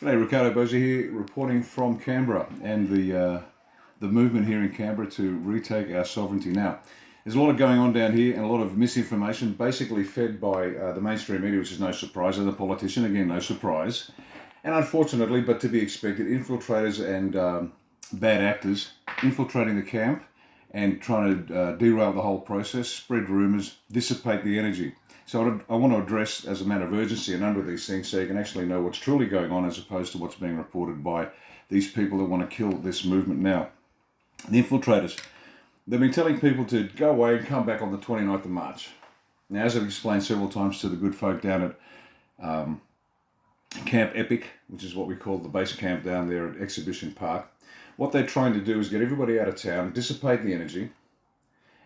G'day, Ricardo Bozier here, reporting from Canberra and the movement here in Canberra to retake our sovereignty. Now, there's a lot of going on down here and a lot of misinformation, basically fed by the mainstream media, which is no surprise, and the politician, again, no surprise. And unfortunately, but to be expected, infiltrators and bad actors infiltrating the camp and trying to derail the whole process, spread rumours, dissipate the energy. So I want to address as a matter of urgency a number of these things so you can actually know what's truly going on as opposed to what's being reported by these people that want to kill this movement now. The infiltrators, they've been telling people to go away and come back on the 29th of March. Now, as I've explained several times to the good folk down at Camp Epic, which is what we call the base camp down there at Exhibition Park, what they're trying to do is get everybody out of town, dissipate the energy,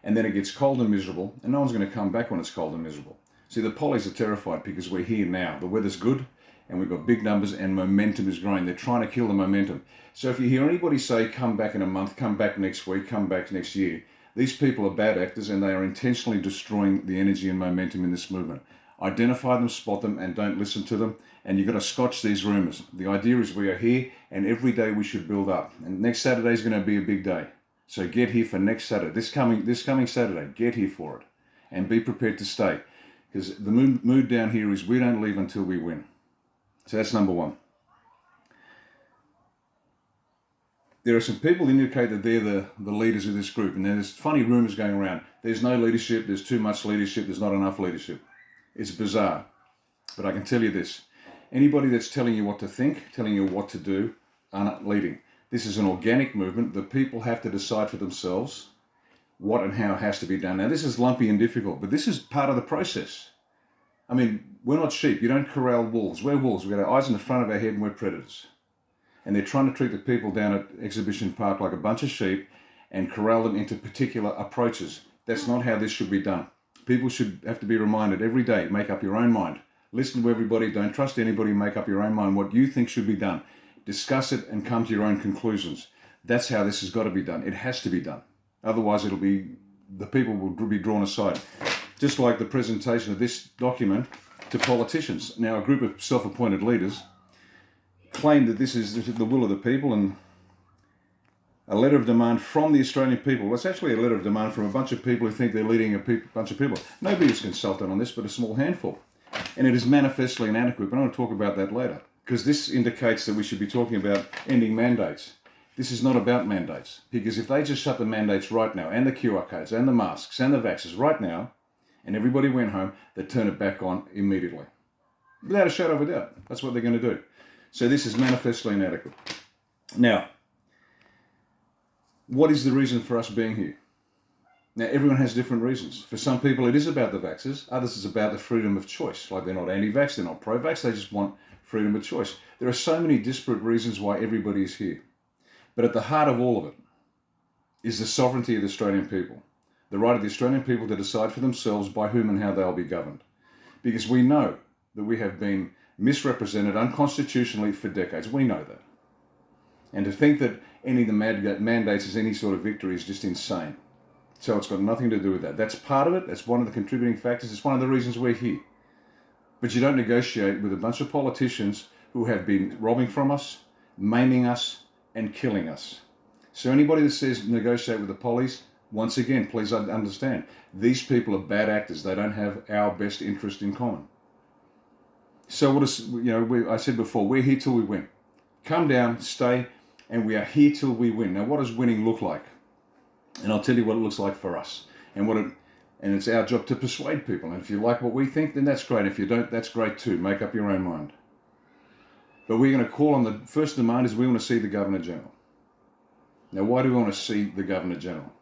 and then it gets cold and miserable, and no one's going to come back when it's cold and miserable. See, the pollies are terrified because we're here now. The weather's good, and we've got big numbers, and momentum is growing. They're trying to kill the momentum. So if you hear anybody say, come back in a month, come back next week, come back next year, these people are bad actors, and they are intentionally destroying the energy and momentum in this movement. Identify them, spot them, and don't listen to them. And you've got to scotch these rumours. The idea is we are here, and every day we should build up. And next Saturday is going to be a big day. So get here for next Saturday. This coming Saturday, get here for it. And be prepared to stay. Because the mood down here is we don't leave until we win. So that's number one. There are some people who indicate that they're the leaders of this group. And there's funny rumours going around. There's no leadership, there's too much leadership, there's not enough leadership. It's bizarre. But I can tell you this. Anybody that's telling you what to think, telling you what to do, are not leading. This is an organic movement. The people have to decide for themselves what and how has to be done. Now, this is lumpy and difficult, but this is part of the process. I mean, we're not sheep. You don't corral wolves. We're wolves. We've got our eyes in the front of our head and we're predators. And they're trying to treat the people down at Exhibition Park like a bunch of sheep and corral them into particular approaches. That's not how this should be done. People should have to be reminded every day, make up your own mind. Listen to everybody. Don't trust anybody. Make up your own mind what you think should be done. Discuss it and come to your own conclusions. That's how this has got to be done. It has to be done. Otherwise, the people will be drawn aside. Just like the presentation of this document to politicians. Now, a group of self-appointed leaders claim that this is the will of the people and a letter of demand from the Australian people. Well, it's actually a letter of demand from a bunch of people who think they're leading a bunch of people. Nobody is consulted on this, but a small handful. And it is manifestly inadequate, but I'm going to talk about that later. Because this indicates that we should be talking about ending mandates. This is not about mandates, because if they just shut the mandates right now, and the QR codes, and the masks, and the vaxxers right now, and everybody went home, they'd turn it back on immediately. Without a shadow of a doubt. That's what they're going to do. So this is manifestly inadequate. Now, what is the reason for us being here? Now, everyone has different reasons. For some people, it is about the vaxxers. Others, it's about the freedom of choice. Like they're not anti-vax, they're not pro-vax, they just want freedom of choice. There are so many disparate reasons why everybody is here. But at the heart of all of it is the sovereignty of the Australian people. The right of the Australian people to decide for themselves by whom and how they'll be governed. Because we know that we have been misrepresented unconstitutionally for decades. We know that. And to think that any of the mandates is any sort of victory is just insane. So it's got nothing to do with that. That's part of it. That's one of the contributing factors. It's one of the reasons we're here. But you don't negotiate with a bunch of politicians who have been robbing from us, maiming us, and killing us. So anybody that says negotiate with the pollies, once again, please understand, these people are bad actors. They don't have our best interest in common. So what is, I said before, we're here till we win. Come down, stay, and we are here till we win. Now, what does winning look like? And I'll tell you what it looks like for us. And it's our job to persuade people. And if you like what we think, then that's great. If you don't, that's great too. Make up your own mind. But we're going to call on the first demand is we want to see the Governor-General. Now, why do we want to see the Governor-General?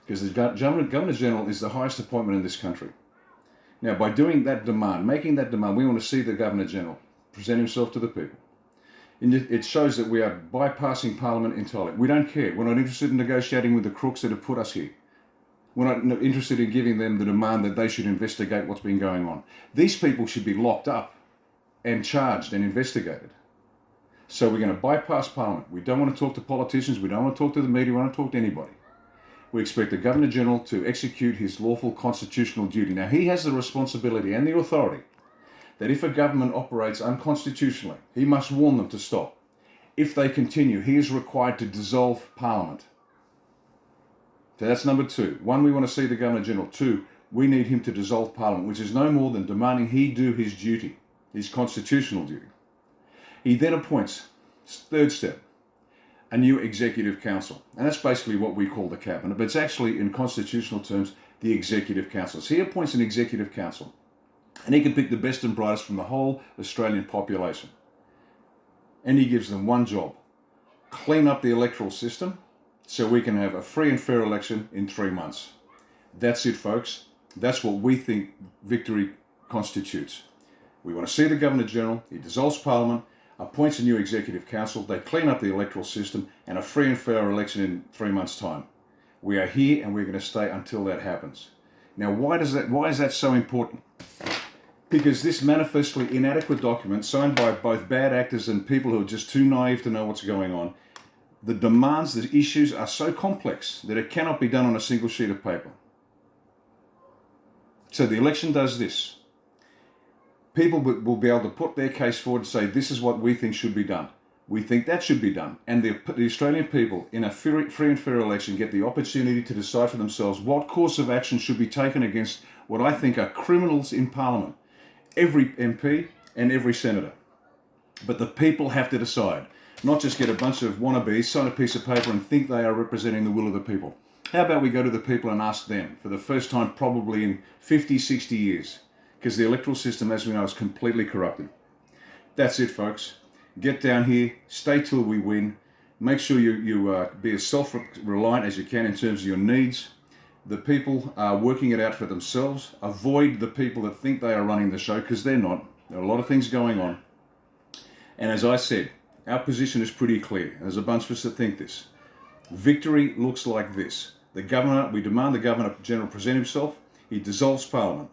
Because the Governor-General is the highest appointment in this country. Now, by doing that demand, making that demand, we want to see the Governor-General present himself to the people. And it shows that we are bypassing Parliament entirely. We don't care. We're not interested in negotiating with the crooks that have put us here. We're not interested in giving them the demand that they should investigate what's been going on. These people should be locked up and charged and investigated. So we're going to bypass Parliament. We don't want to talk to politicians. We don't want to talk to the media. We don't want to talk to anybody. We expect the Governor-General to execute his lawful constitutional duty. Now, he has the responsibility and the authority that if a government operates unconstitutionally, he must warn them to stop. If they continue, he is required to dissolve Parliament. So that's number 2. 1, we want to see the Governor-General. 2, we need him to dissolve Parliament, which is no more than demanding he do his duty, his constitutional duty. He then appoints, 3rd step, a new Executive Council. And that's basically what we call the Cabinet, but it's actually, in constitutional terms, the Executive Council. So he appoints an Executive Council, and he can pick the best and brightest from the whole Australian population. And he gives them one job: clean up the electoral system so we can have a free and fair election in 3 months. That's it, folks. That's what we think victory constitutes. We want to see the Governor-General, he dissolves Parliament, appoints a new Executive Council, they clean up the electoral system, and a free and fair election in 3 months' time. We are here and we're going to stay until that happens. Now, why is that so important? Because this manifestly inadequate document, signed by both bad actors and people who are just too naive to know what's going on, the demands, the issues are so complex that it cannot be done on a single sheet of paper. So the election does this. People will be able to put their case forward and say, this is what we think should be done. We think that should be done. And the Australian people, in a free and fair election, get the opportunity to decide for themselves what course of action should be taken against what I think are criminals in Parliament. Every MP and every senator. But the people have to decide, not just get a bunch of wannabes, sign a piece of paper and think they are representing the will of the people. How about we go to the people and ask them for the first time probably in 50, 60 years? Because the electoral system, as we know, is completely corrupted. That's it, folks. Get down here, stay till we win. Make sure you be as self-reliant as you can in terms of your needs. The people are working it out for themselves. Avoid the people that think they are running the show, because they're not. There are a lot of things going on. And as I said, our position is pretty clear. There's a bunch of us that think this. Victory looks like this. We demand the Governor-General present himself. He dissolves Parliament.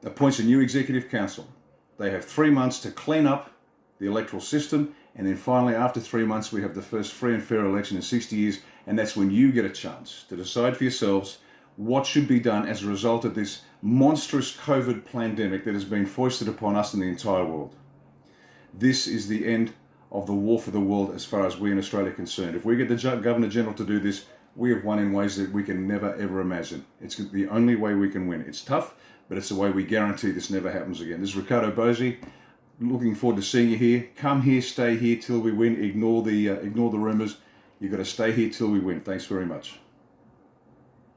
Appoints a new Executive Council. They have 3 months to clean up the electoral system, and then finally, after 3 months, we have the first free and fair election in 60 years, and that's when you get a chance to decide for yourselves what should be done as a result of this monstrous COVID pandemic that has been foisted upon us and the entire world. This is the end of the war for the world as far as we in Australia are concerned. If we get the Governor-General to do this, we have won in ways that we can never ever imagine. It's the only way we can win. It's tough, but it's the way we guarantee this never happens again. This is Ricardo Bosi. Looking forward to seeing you here. Come here, stay here till we win. Ignore the rumours. You've got to stay here till we win. Thanks very much.